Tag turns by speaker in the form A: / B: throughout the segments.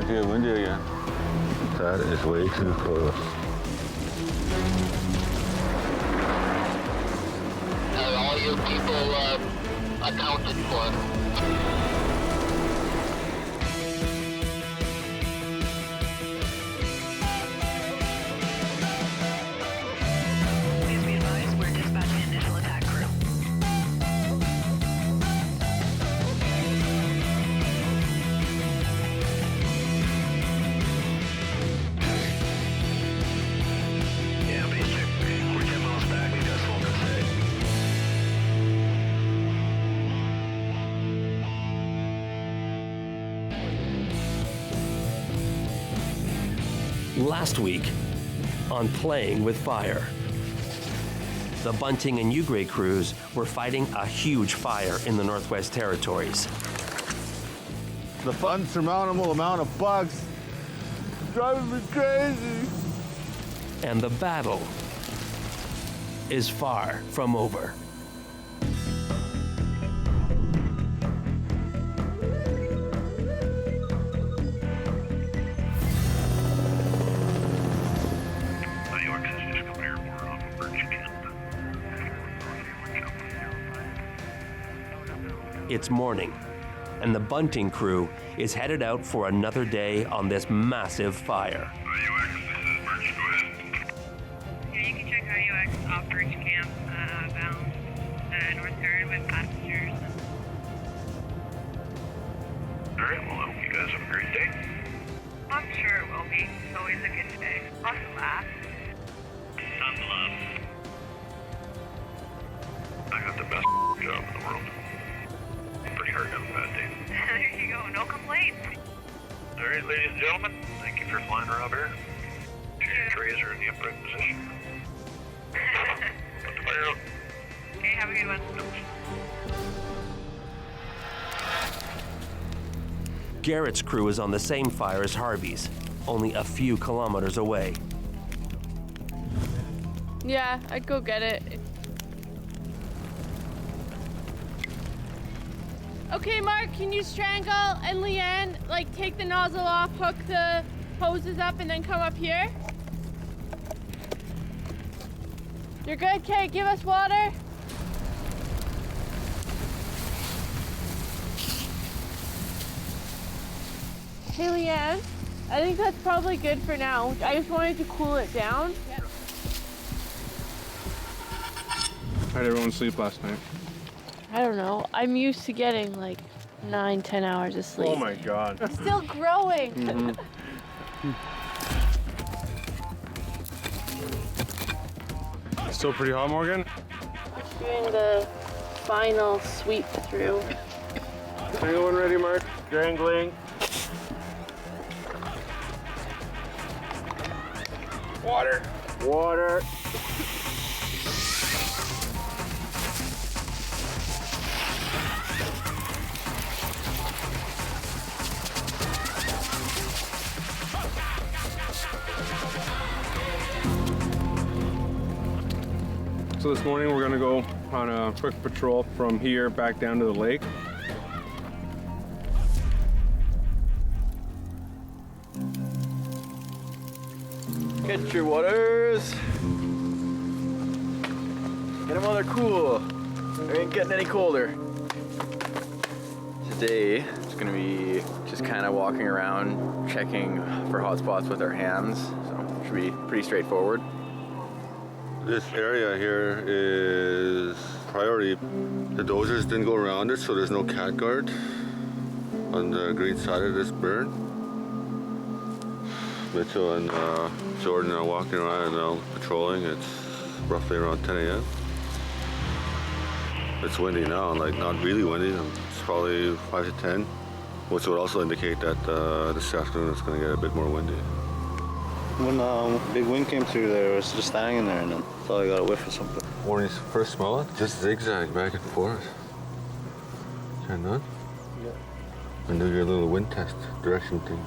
A: Starting to get windy again.
B: That is way too close.
C: All you people accounted for.
D: Please be advised, we're dispatching initial attack crew.
E: Yeah, basic. We're 10 miles back. We got smoke inside.
F: Last week on Playing with Fire, the Bunting and Ugrey crews were fighting a huge fire in the Northwest Territories.
A: The unsurmountable amount of bugs driving me crazy.
F: And the battle is far from over.
E: New York is just coming airborne off of Birch Camp.
F: It's morning, and the Bunting crew is headed out for another day on this massive fire.
E: UX, this is Birch. Go ahead.
G: Yeah, you can check IUX off Birch Camp, bound North Garden with passengers.
E: All right, well, I hope you guys have a great day.
G: I'm sure it will be. It's always a good day. Lots of laughs.
E: Tons of love. I got the best job in the world. Pretty hard to have a bad day.
G: There you go. No complaints.
E: All right, ladies and gentlemen, thank you for flying around here. Your trays are in the upright position. Put the fire out.
G: Okay, have a good one.
F: Garrett's crew is on the same fire as Harvey's, only a few kilometers away.
H: Yeah, I'd go get it. Okay, Mark, can you strangle and Leanne, like take the nozzle off, hook the hoses up, and then come up here? You're good, Kate? Give us water. Hey, Leanne, I think that's probably good for now. I just wanted to cool it down.
A: How did everyone sleep last night?
H: I don't know. I'm used to getting like 9-10 hours of sleep.
A: Oh my God.
H: It's still growing.
A: Still pretty hot, Morgan?
H: Doing the final sweep through.
A: Anyone ready, Mark? Strangling. Water. Water. So this morning we're gonna go on a quick patrol from here back down to the lake.
I: Get your waters. Get them while they're cool. They ain't getting any colder. Today, it's gonna be just kind of walking around, checking for hot spots with our hands. So it should be pretty straightforward.
B: This area here is priority. The dozers didn't go around it, so there's no cat guard on the green side of this burn. Mitchell and Jordan are walking around and now patrolling. It's roughly around 10 a.m. It's windy now, like not really windy. It's probably 5 to 10, which would also indicate that this afternoon it's going to get a bit more windy.
J: When big wind came through there, I was just standing there and then thought I got a whiff of something.
B: When you first smell it, just zigzag back and forth. Turn on.
J: Yeah.
B: And do your little wind test direction thing.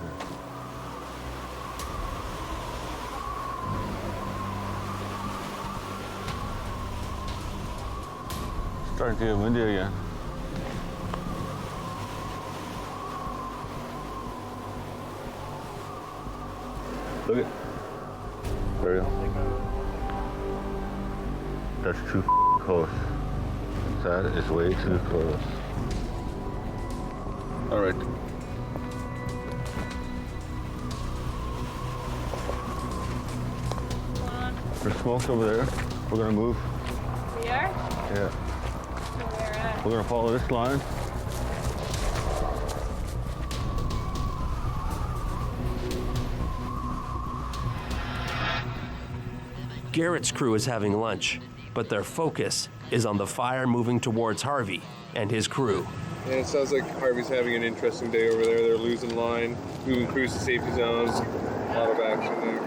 A: Starting to get windy again.
B: Look at. There you go. That's too close. That is way too close. All right. There's smoke over there. We're gonna move.
H: We are?
B: Yeah.
H: Where at?
B: We're gonna follow this line.
F: Garrett's crew is having lunch, but their focus is on the fire moving towards Harvey and his crew.
A: And it sounds like Harvey's having an interesting day over there. They're losing line, moving crews to safety zones. A lot of action there.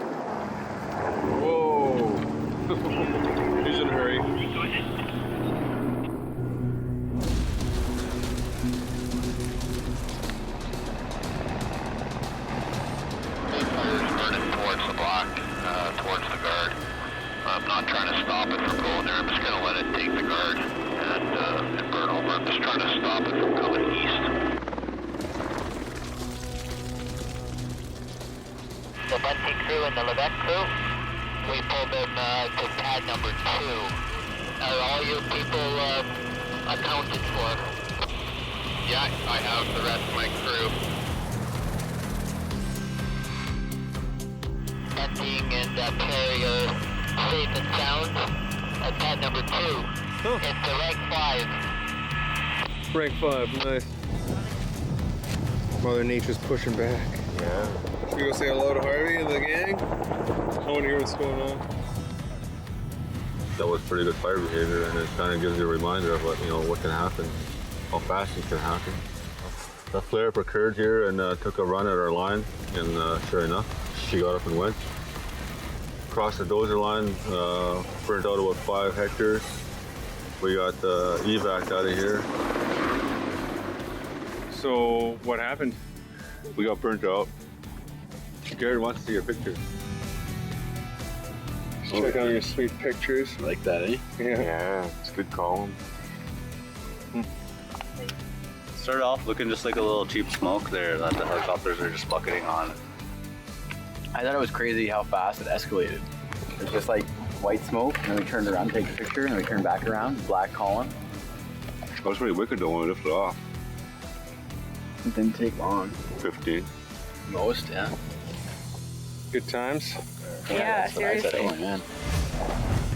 A: Whoa! He's in a hurry.
C: Fire's burning towards the block, towards the guard. I'm not trying to stop it from going there. I'm just going to let it take the guard and burn over. I'm just trying to stop it from coming east. The Bunting crew and the Levesque crew, we pulled them to pad number 2. Are all your people accounted for? Yeah, I have the rest of my crew. Bunting and Perry are safe and sound at pad number 2.
A: Oh.
C: It's the rank 5.
A: Rank 5, nice. Mother Nature's pushing back.
B: Yeah.
A: Should we go say hello to Harvey and the gang? I want to hear what's going on.
B: That was pretty good fire behavior, and it kind of gives you a reminder of what what can happen, how fast it can happen. The flare-up occurred here and took a run at our line, and sure enough, she got up and went. Crossed the dozer line, burnt out about 5 hectares. We got evac out of here.
A: So, what happened?
B: We got burnt out. Jared wants to see your picture.
A: Check out your sweet pictures.
J: Like that, eh?
A: Yeah.
B: It's a good column.
J: Started off looking just like a little cheap smoke there that the helicopters are just bucketing on.
I: I thought it was crazy how fast it escalated. It was just like white smoke, and then we turned around to take a picture, and then we turned back around, black column.
B: That was pretty wicked though when we lifted off.
I: It didn't take long.
B: 15.
I: Most, yeah.
A: Good times.
H: Yeah,
I: that's what I said.
H: seriously.
I: Oh, man.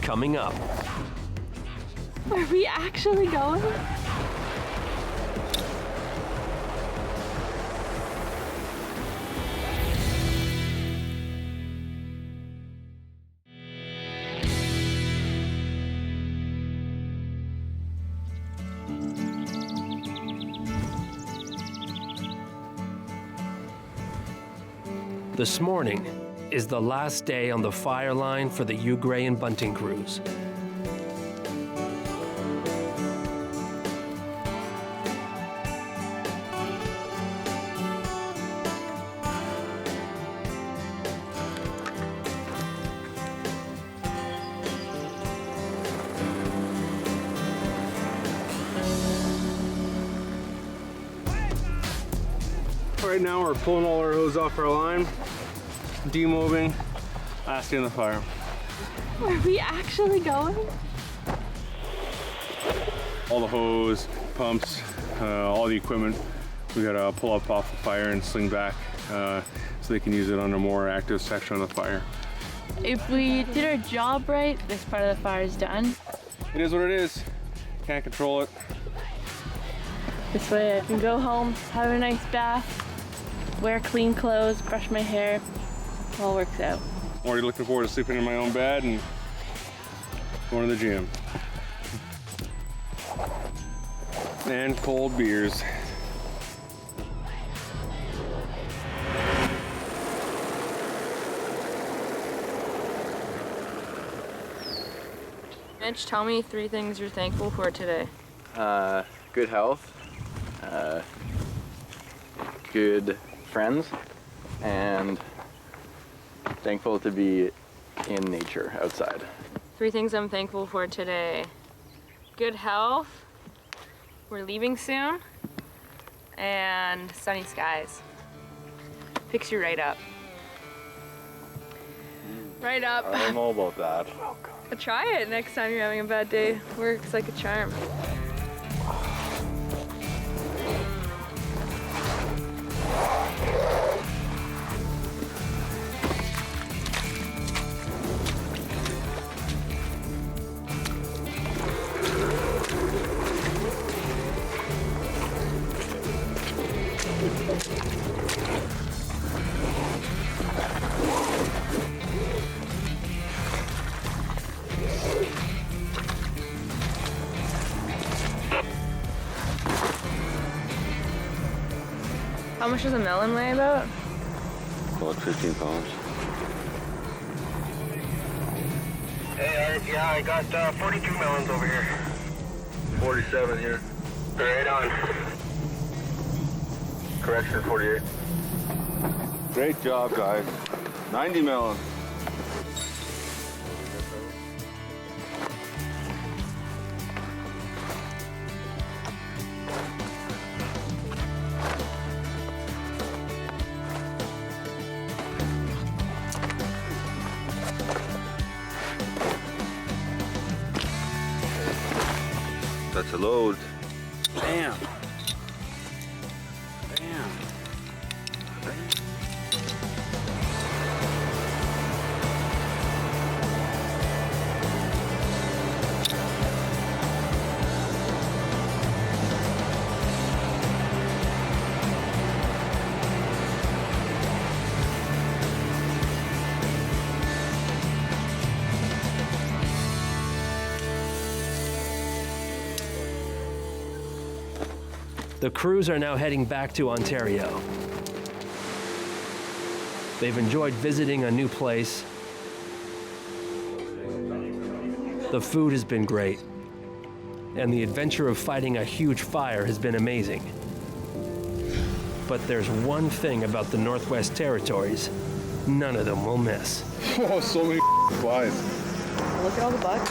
F: Coming up,
H: Are we actually going?
F: this morning is the last day on the fire line for the Ugray and Bunting crews.
A: Right now we're pulling all our hose off our line, demobbing, asking the fire.
H: Are we actually going?
A: All the hose, pumps, all the equipment, we gotta pull up off the fire and sling back so they can use it on a more active section of the fire.
H: If we did our job right, this part of the fire is done.
A: It is what it is. Can't control it.
H: This way I can go home, have a nice bath, wear clean clothes, brush my hair. All works out.
A: Already looking forward to sleeping in my own bed and going to the gym. And cold beers.
G: Mitch, tell me 3 things you're thankful for today.
I: Good health, good friends, and thankful to be in nature outside.
G: 3 things I'm thankful for today. Good health, we're leaving soon, and sunny skies. Picks you right up.
H: Right up.
J: I don't know about that.
H: But try it next time you're having a bad day. Works like a charm. How much does a melon weigh about?
J: About 15 pounds.
E: Hey, yeah, I got 42 melons over here.
B: 47 here.
E: Right on.
B: Correction, 48.
J: Great job, guys. 90 melon.
B: That's a load.
J: Bam. Bam.
F: The crews are now heading back to Ontario. They've enjoyed visiting a new place. The food has been great. And the adventure of fighting a huge fire has been amazing. But there's one thing about the Northwest Territories none of them will miss.
J: Oh, so many flies.
H: Look at all the bugs.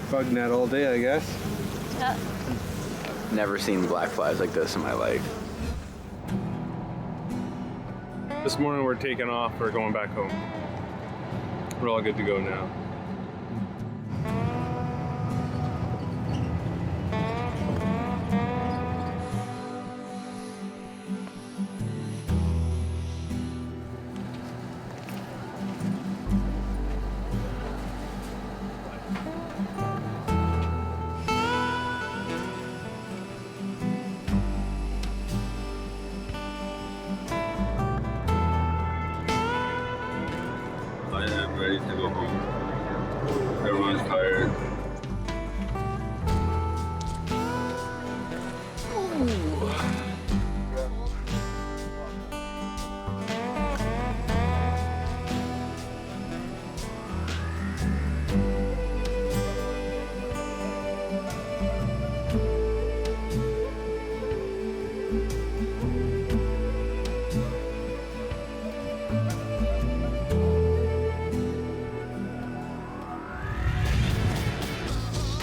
J: Bug net all day, I guess.
H: Yeah.
I: Never seen black flies like this in my life.
A: This morning we're taking off, we're going back home. We're all good to go now.
B: I am ready to go home. Everyone's tired.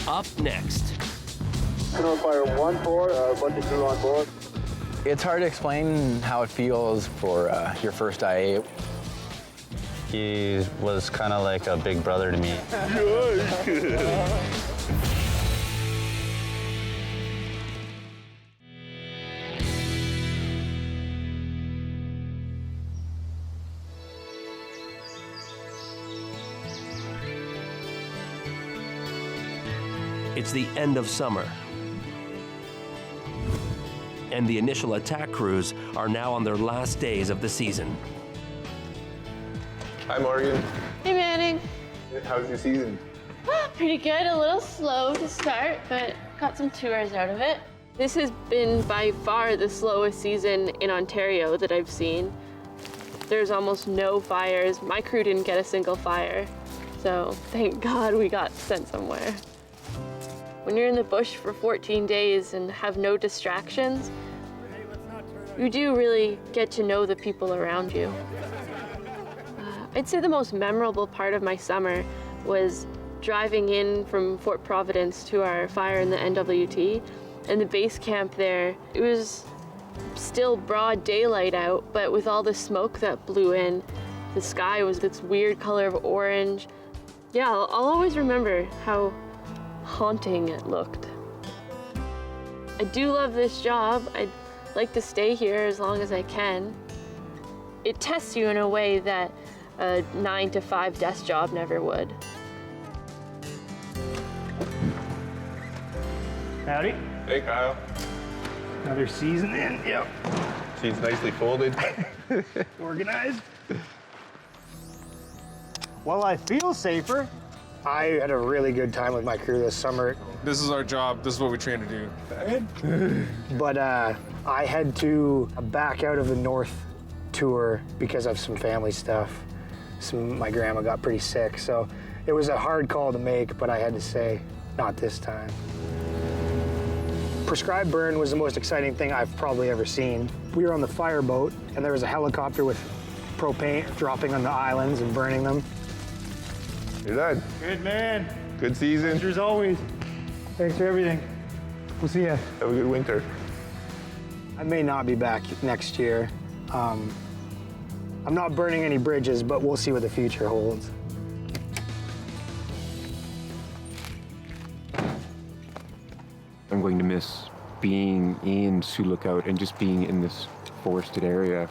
F: Up next,
K: Fire 1-4, Bunting crew on board.
I: It's hard to explain how it feels for your first IA.
J: He was kind of like a big brother to me.
F: it's the end of summer. And the initial attack crews are now on their last days of the season.
B: Hi, Morgan.
H: Hey, Manning.
B: How's your season?
H: Pretty good. A little slow to start, but got some tours out of it. This has been by far the slowest season in Ontario that I've seen. There's almost no fires. My crew didn't get a single fire, so thank God we got sent somewhere. When you're in the bush for 14 days and have no distractions, you do really get to know the people around you. I'd say the most memorable part of my summer was driving in from Fort Providence to our fire in the NWT And the base camp there, it was still broad daylight out, but with all the smoke that blew in, the sky was this weird color of orange. Yeah, I'll always remember how haunting it looked. I do love this job. I'd like to stay here as long as I can. It tests you in a way that a 9-to-5 desk job never would.
L: Howdy.
B: Hey, Kyle.
L: Another season in. Yep.
B: She's nicely folded.
L: Organized. Well, I feel safer. I had a really good time with my crew this summer.
A: This is our job. This is what we train to do.
L: But I had to back out of the North tour because of some family stuff. My grandma got pretty sick, so it was a hard call to make, but I had to say, not this time. Prescribed burn was the most exciting thing I've probably ever seen. We were on the fireboat, and there was a helicopter with propane dropping on the islands and burning them.
B: You're done.
L: Good man.
B: Good season.
L: Pleasure as always. Thanks for everything. We'll see ya.
B: Have a good winter.
L: I may not be back next year. I'm not burning any bridges, but we'll see what the future holds.
M: I'm going to miss being in Sioux Lookout and just being in this forested area.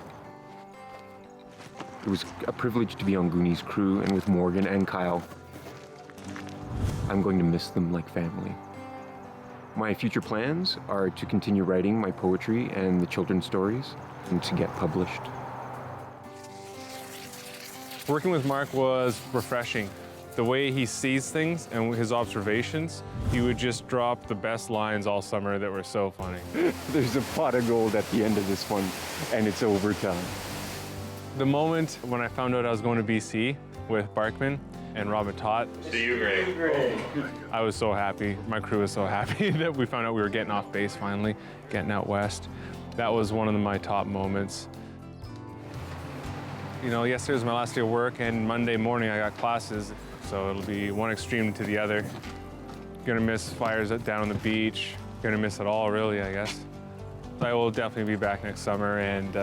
M: It was a privilege to be on Goonies' crew and with Morgan and Kyle. I'm going to miss them like family. My future plans are to continue writing my poetry and the children's stories and to get published.
A: Working with Mark was refreshing. The way he sees things and his observations, he would just drop the best lines all summer that were so funny.
M: There's a pot of gold at the end of this one, and it's overtime.
A: The moment when I found out I was going to BC with Barkman and Robin Todd,
E: See you, Greg.
A: I was so happy. My crew was so happy that we found out we were getting off base finally, getting out west. That was one of my top moments. You know, yesterday was my last day of work, and Monday morning I got classes, so it'll be one extreme to the other. Gonna miss fires down on the beach. Gonna miss it all, really, I guess. I will definitely be back next summer, and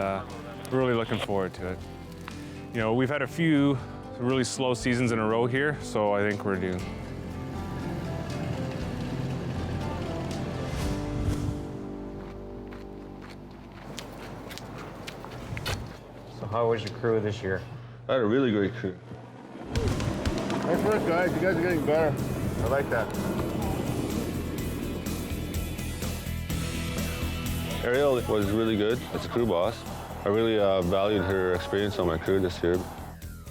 A: really looking forward to it. You know, we've had a few really slow seasons in a row here, so I think we're due.
N: So how was your crew this year?
B: I had a really great crew. Nice work, guys. You guys are getting better. I like that. Ariel was really good as a crew boss. I really valued her experience on my crew this year.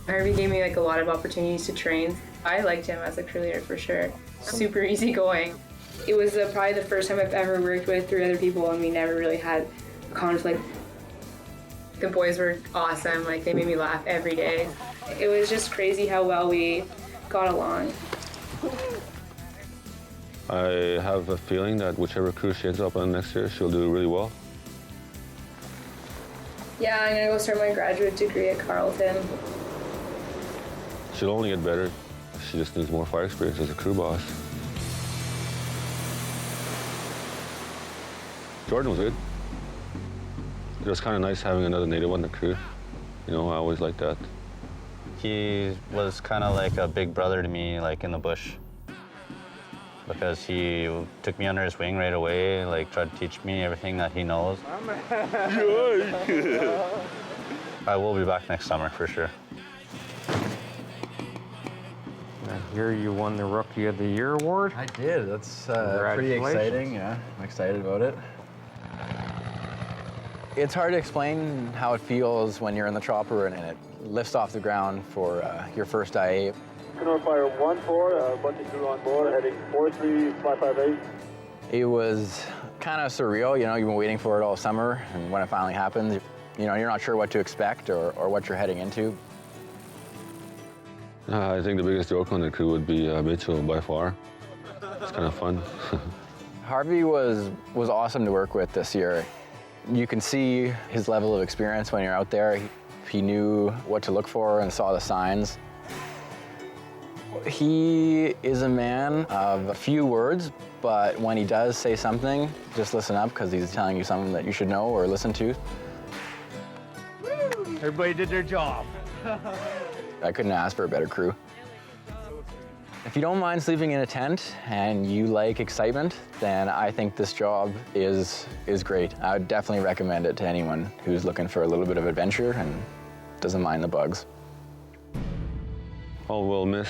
G: Harvey gave me like a lot of opportunities to train. I liked him as a crew leader for sure. Super easygoing. It was probably the first time I've ever worked with 3 other people, and we never really had a conflict. The boys were awesome. Like, they made me laugh every day. It was just crazy how well we got along.
B: I have a feeling that whichever crew she ends up on next year, she'll do really well.
G: Yeah, I'm gonna go start my graduate degree at Carleton.
B: She'll only get better. She just needs more fire experience as a crew boss. Jordan was good. It was kind of nice having another native on the crew. You know, I always liked that.
J: He was kind of like a big brother to me, like in the bush, because he took me under his wing right away, like tried to teach me everything that he knows. I will be back next summer for sure.
N: I hear you won the Rookie of the Year award.
I: I did. That's pretty exciting. Yeah, I'm excited about it. It's hard to explain how it feels when you're in the chopper and it lifts off the ground for your first IA.
K: North Fire 1-4, Bunting crew on board, heading 43558.
I: It was kind of surreal, you know, you've been waiting for it all summer, and when it finally happens, you know, you're not sure what to expect or what you're heading into.
B: I think the biggest joke on the crew would be Mitchell by far. It's kind of fun.
I: Harvey was awesome to work with this year. You can see his level of experience when you're out there. He knew what to look for and saw the signs. He is a man of a few words, but when he does say something, just listen up because he's telling you something that you should know or listen to.
O: Everybody did their job.
I: I couldn't ask for a better crew. If you don't mind sleeping in a tent and you like excitement, then I think this job is great. I would definitely recommend it to anyone who's looking for a little bit of adventure and doesn't mind the bugs.
B: I will miss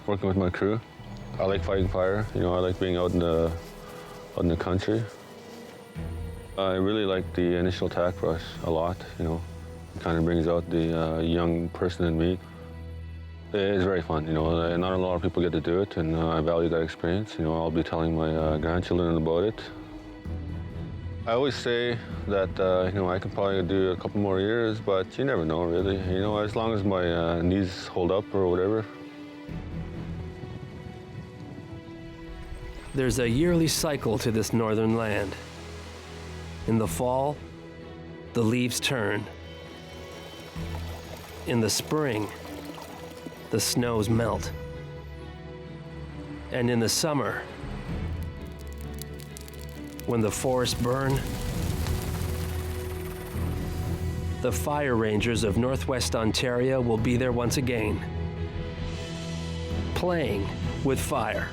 B: working with my crew. I like fighting fire. You know, I like being out in the country. I really like the initial attack rush a lot. You know, it kind of brings out the young person in me. It's very fun, you know, not a lot of people get to do it, and I value that experience. You know, I'll be telling my grandchildren about it. I always say that, you know, I can probably do a couple more years, but you never know, really. You know, as long as my knees hold up or whatever.
F: There's a yearly cycle to this northern land. In the fall, the leaves turn. In the spring, the snows melt. And in the summer, when the forests burn, the fire rangers of Northwest Ontario will be there once again, playing with fire.